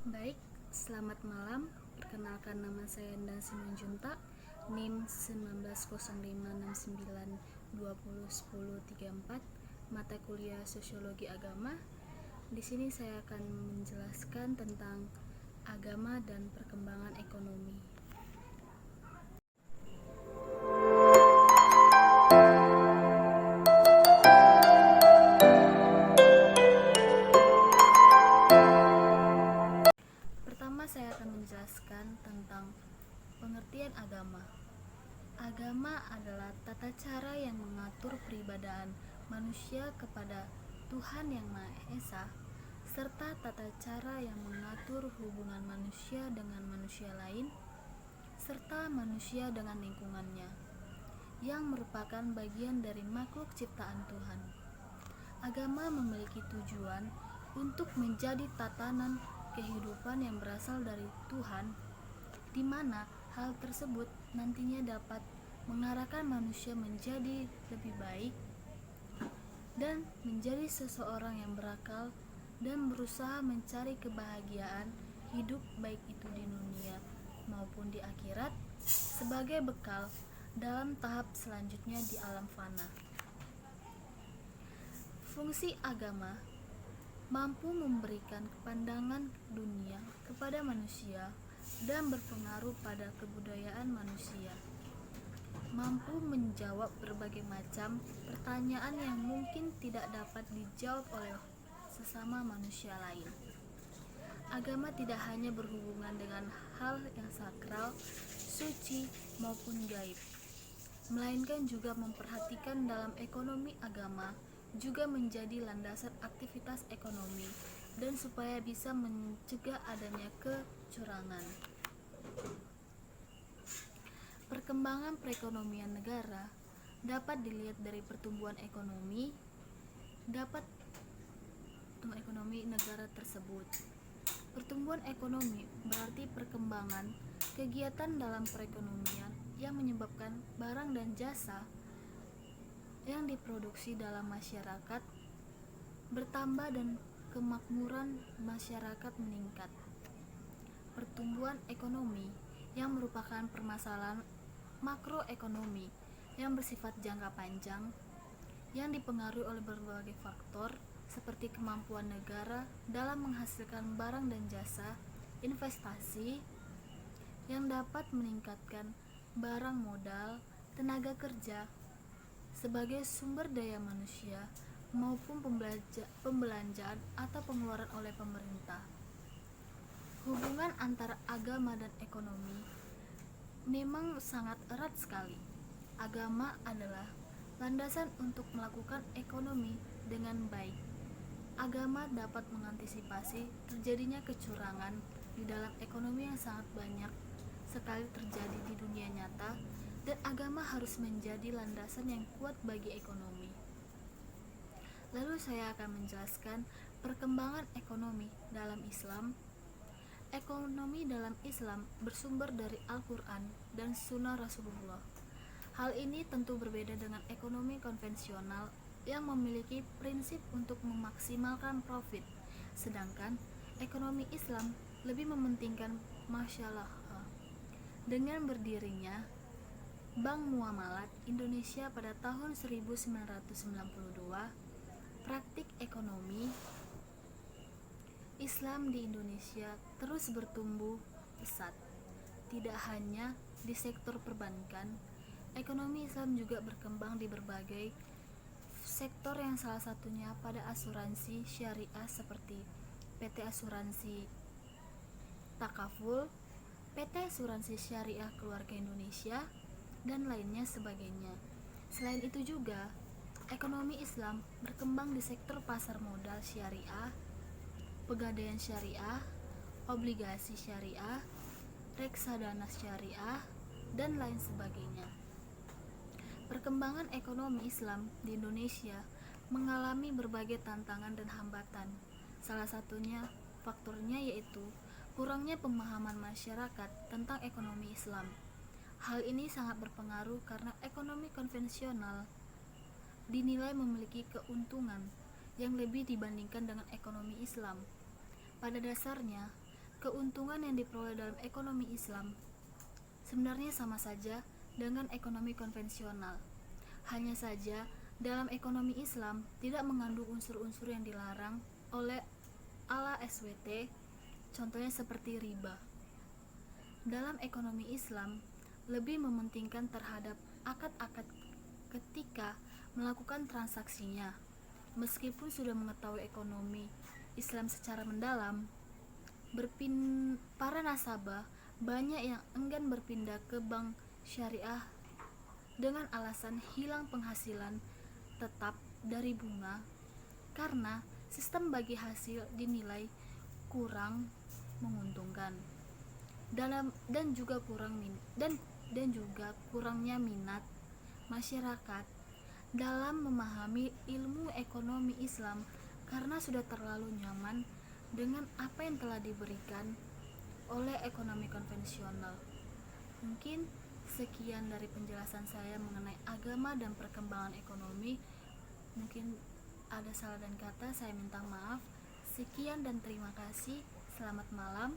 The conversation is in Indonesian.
Baik, selamat malam. Perkenalkan, nama saya Endang Simanjuntak, NIM 190569201034, mata kuliah Sosiologi Agama. Di sini saya akan menjelaskan tentang agama dan perkembangan ekonomi. Pertama, saya akan menjelaskan tentang pengertian agama. Agama adalah tata cara yang mengatur peribadahan manusia kepada Tuhan Yang Maha Esa, serta tata cara yang mengatur hubungan manusia dengan manusia lain, serta manusia dengan lingkungannya, yang merupakan bagian dari makhluk ciptaan Tuhan. Agama memiliki tujuan untuk menjadi tatanan kehidupan yang berasal dari Tuhan, di mana hal tersebut nantinya dapat mengarahkan manusia menjadi lebih baik dan menjadi seseorang yang berakal dan berusaha mencari kebahagiaan hidup, baik itu di dunia maupun di akhirat, sebagai bekal dalam tahap selanjutnya di alam fana. Fungsi agama mampu memberikan pandangan dunia kepada manusia dan berpengaruh pada kebudayaan manusia, mampu menjawab berbagai macam pertanyaan yang mungkin tidak dapat dijawab oleh sesama manusia lain. Agama tidak hanya berhubungan dengan hal yang sakral, suci, maupun gaib, melainkan juga memperhatikan dalam ekonomi. Agama juga menjadi landasan aktivitas ekonomi dan supaya bisa mencegah adanya kecurangan. Perkembangan perekonomian negara dapat dilihat dari pertumbuhan ekonomi negara tersebut. Pertumbuhan ekonomi berarti perkembangan kegiatan dalam perekonomian yang menyebabkan barang dan jasa yang diproduksi dalam masyarakat bertambah dan kemakmuran masyarakat meningkat. Pertumbuhan ekonomi yang merupakan permasalahan makroekonomi yang bersifat jangka panjang yang dipengaruhi oleh berbagai faktor seperti kemampuan negara dalam menghasilkan barang dan jasa, investasi yang dapat meningkatkan barang modal, tenaga kerja sebagai sumber daya manusia, maupun pembelanjaan atau pengeluaran oleh pemerintah. Hubungan antara agama dan ekonomi memang sangat erat sekali. Agama adalah landasan untuk melakukan ekonomi dengan baik. Agama dapat mengantisipasi terjadinya kecurangan di dalam ekonomi yang sangat banyak sekali terjadi di dunia nyata, dan agama harus menjadi landasan yang kuat bagi ekonomi. Lalu saya akan menjelaskan perkembangan ekonomi dalam Islam. Ekonomi dalam Islam bersumber dari Al-Quran dan Sunnah Rasulullah. Hal ini tentu berbeda dengan ekonomi konvensional yang memiliki prinsip untuk memaksimalkan profit, sedangkan ekonomi Islam lebih mementingkan masalah. Dengan berdirinya Bank Muamalat Indonesia pada tahun 1992, praktik ekonomi Islam di Indonesia terus bertumbuh pesat. Tidak hanya di sektor perbankan, ekonomi Islam juga berkembang di berbagai sektor, yang salah satunya pada asuransi syariah seperti PT Asuransi Takaful, PT Asuransi Syariah Keluarga Indonesia, dan lainnya sebagainya. Selain itu juga, ekonomi Islam berkembang di sektor pasar modal syariah, pegadaian syariah, obligasi syariah, reksadana syariah, dan lain sebagainya. Perkembangan ekonomi Islam di Indonesia mengalami berbagai tantangan dan hambatan. Salah satunya faktornya yaitu kurangnya pemahaman masyarakat tentang ekonomi Islam. Hal ini sangat berpengaruh karena ekonomi konvensional dinilai memiliki keuntungan yang lebih dibandingkan dengan ekonomi Islam. Pada dasarnya, keuntungan yang diperoleh dalam ekonomi Islam sebenarnya sama saja dengan ekonomi konvensional. Hanya saja, dalam ekonomi Islam tidak mengandung unsur-unsur yang dilarang oleh ala SWT, contohnya seperti riba. Dalam ekonomi Islam, lebih mementingkan terhadap akad-akad ketika melakukan transaksinya. Meskipun sudah mengetahui ekonomi Islam secara mendalam, para nasabah banyak yang enggan berpindah ke bank syariah dengan alasan hilang penghasilan tetap dari bunga karena sistem bagi hasil dinilai kurang menguntungkan dan juga kurangnya minat masyarakat dalam memahami ilmu ekonomi Islam karena sudah terlalu nyaman dengan apa yang telah diberikan oleh ekonomi konvensional. Mungkin sekian dari penjelasan saya mengenai agama dan perkembangan ekonomi. Mungkin ada salah dan kata, saya minta maaf. Sekian dan terima kasih. Selamat malam.